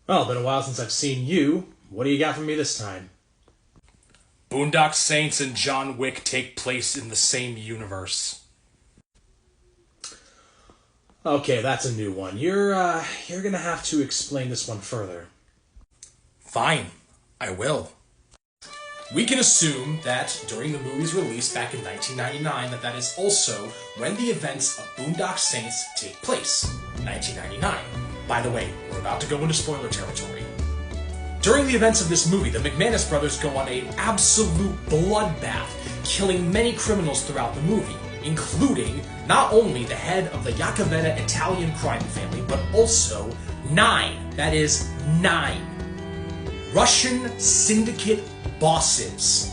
Well, been a while since I've seen you. What do you got for me this time? Boondock Saints and John Wick take place in the same universe. Okay, that's a new one. You're gonna have to explain this one further. Fine, I will. We can assume that during the movie's release back in 1999 that is also when the events of Boondock Saints take place. 1999. By the way, we're about to go into spoiler territory. During the events of this movie, the McManus brothers go on an absolute bloodbath, killing many criminals throughout the movie, including not only the head of the Yacovetta Italian crime family, but also nine Russian syndicate bosses.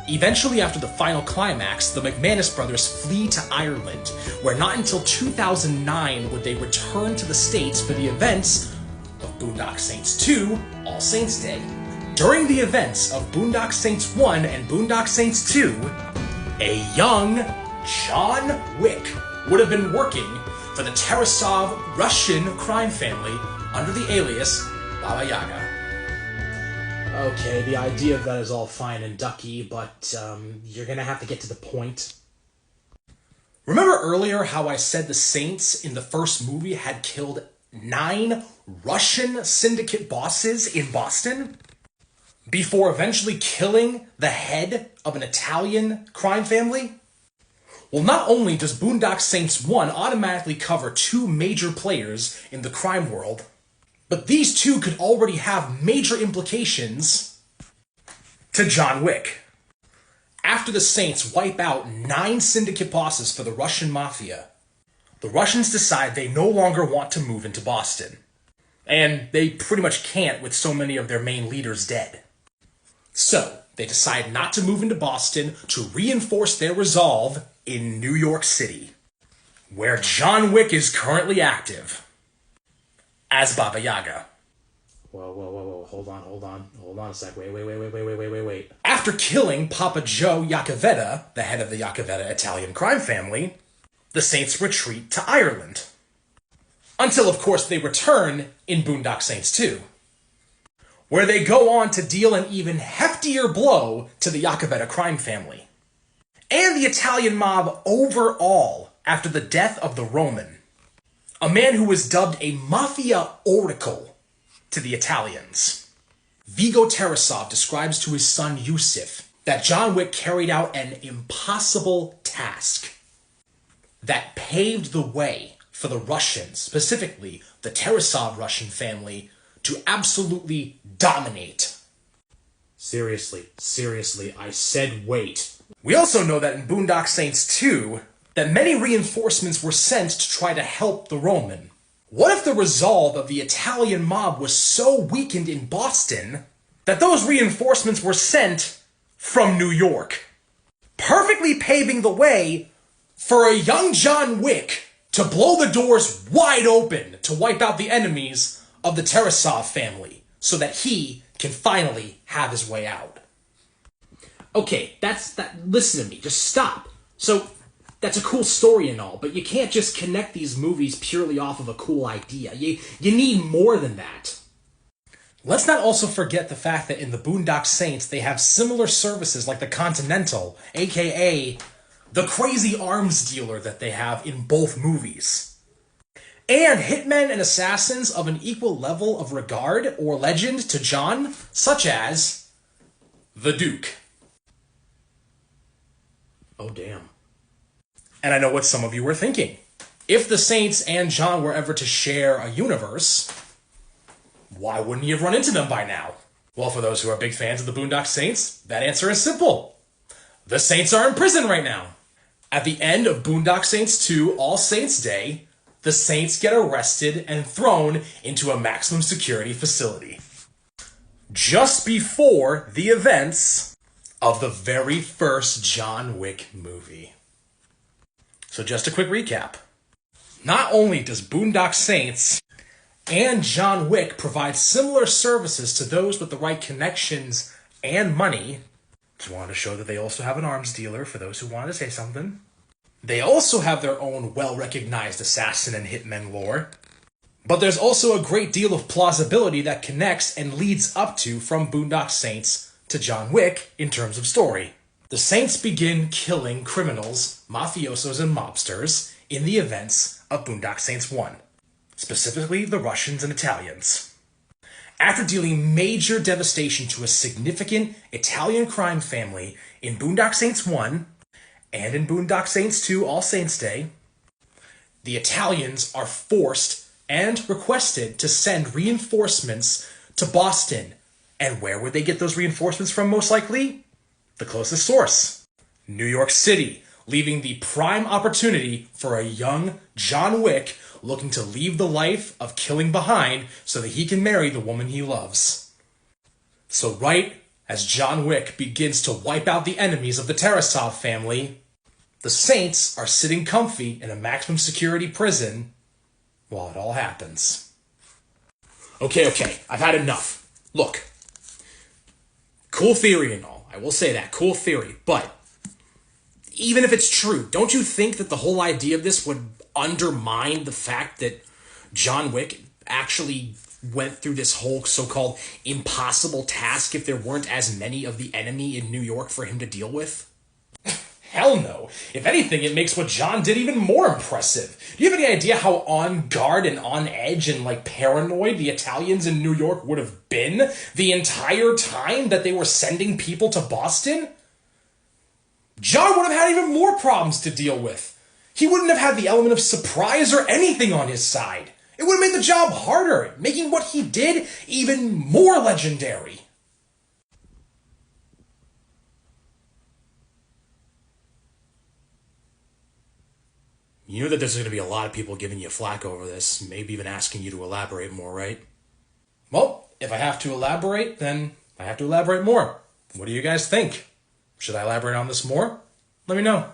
Eventually, after the final climax, the McManus brothers flee to Ireland, where not until 2009 would they return to the States for the events of Boondock Saints 2, All Saints Day. During the events of Boondock Saints 1 and Boondock Saints 2, a young John Wick would have been working for the Tarasov Russian crime family under the alias Baba Yaga. Okay, the idea of that is all fine and ducky, but you're gonna have to get to the point. Remember earlier how I said the Saints in the first movie had killed 9 Russian syndicate bosses in Boston? Before eventually killing the head of an Italian crime family? Well, not only does Boondock Saints 1 automatically cover 2 major players in the crime world, but these 2 could already have major implications to John Wick. After the Saints wipe out 9 syndicate bosses for the Russian mafia, the Russians decide they no longer want to move into Boston. And they pretty much can't with so many of their main leaders dead. So, they decide not to move into Boston to reinforce their resolve in New York City, where John Wick is currently active as Baba Yaga. Whoa. Hold on a sec. Wait. After killing Papa Joe Yacovetta, the head of the Yacovetta Italian crime family, the Saints retreat to Ireland. Until, of course, they return in Boondock Saints 2, where they go on to deal an even heftier blow to the Yacovetta crime family and the Italian mob overall after the death of the Roman, a man who was dubbed a mafia oracle to the Italians. Vigo Tarasov describes to his son Yusuf that John Wick carried out an impossible task that paved the way for the Russians, specifically the Tarasov Russian family, to absolutely dominate. Seriously, I said wait. We also know that in Boondock Saints 2, that many reinforcements were sent to try to help the Roman. What if the resolve of the Italian mob was so weakened in Boston that those reinforcements were sent from New York, perfectly paving the way for a young John Wick to blow the doors wide open to wipe out the enemies of the Tarasov family so that he can finally have his way out? Okay, listen to me, just stop. So, that's a cool story and all, but you can't just connect these movies purely off of a cool idea. You need more than that. Let's not also forget the fact that in the Boondock Saints, they have similar services like the Continental, aka the crazy arms dealer that they have in both movies. And hitmen and assassins of an equal level of regard or legend to John, such as the Duke. Oh, damn. And I know what some of you were thinking. If the Saints and John were ever to share a universe, why wouldn't you have run into them by now? Well, for those who are big fans of the Boondock Saints, that answer is simple. The Saints are in prison right now. At the end of Boondock Saints 2, All Saints Day, the Saints get arrested and thrown into a maximum security facility. Just before the events of the very first John Wick movie. So just a quick recap. Not only does Boondock Saints and John Wick provide similar services to those with the right connections and money, just wanted to show that they also have an arms dealer for those who wanted to say something. They also have their own well-recognized assassin and hitmen lore. But there's also a great deal of plausibility that connects and leads up to from Boondock Saints to John Wick in terms of story. The Saints begin killing criminals, mafiosos, and mobsters in the events of Boondock Saints 1, specifically the Russians and Italians. After dealing major devastation to a significant Italian crime family in Boondock Saints 1 and in Boondock Saints 2 All Saints Day, the Italians are forced and requested to send reinforcements to Boston. And where would they get those reinforcements from most likely? The closest source, New York City, leaving the prime opportunity for a young John Wick looking to leave the life of killing behind so that he can marry the woman he loves. So right as John Wick begins to wipe out the enemies of the Tarasov family, the Saints are sitting comfy in a maximum security prison while it all happens. Okay, I've had enough. Look, cool theory and all. I will say that, cool theory. But even if it's true, don't you think that the whole idea of this would undermine the fact that John Wick actually went through this whole so-called impossible task if there weren't as many of the enemy in New York for him to deal with? Hell no. If anything, it makes what John did even more impressive. Do you have any idea how on guard and on edge and paranoid the Italians in New York would have been the entire time that they were sending people to Boston? John would have had even more problems to deal with. He wouldn't have had the element of surprise or anything on his side. It would have made the job harder, making what he did even more legendary. You know that there's going to be a lot of people giving you flack over this, maybe even asking you to elaborate more, right? Well, if I have to elaborate, then I have to elaborate more. What do you guys think? Should I elaborate on this more? Let me know.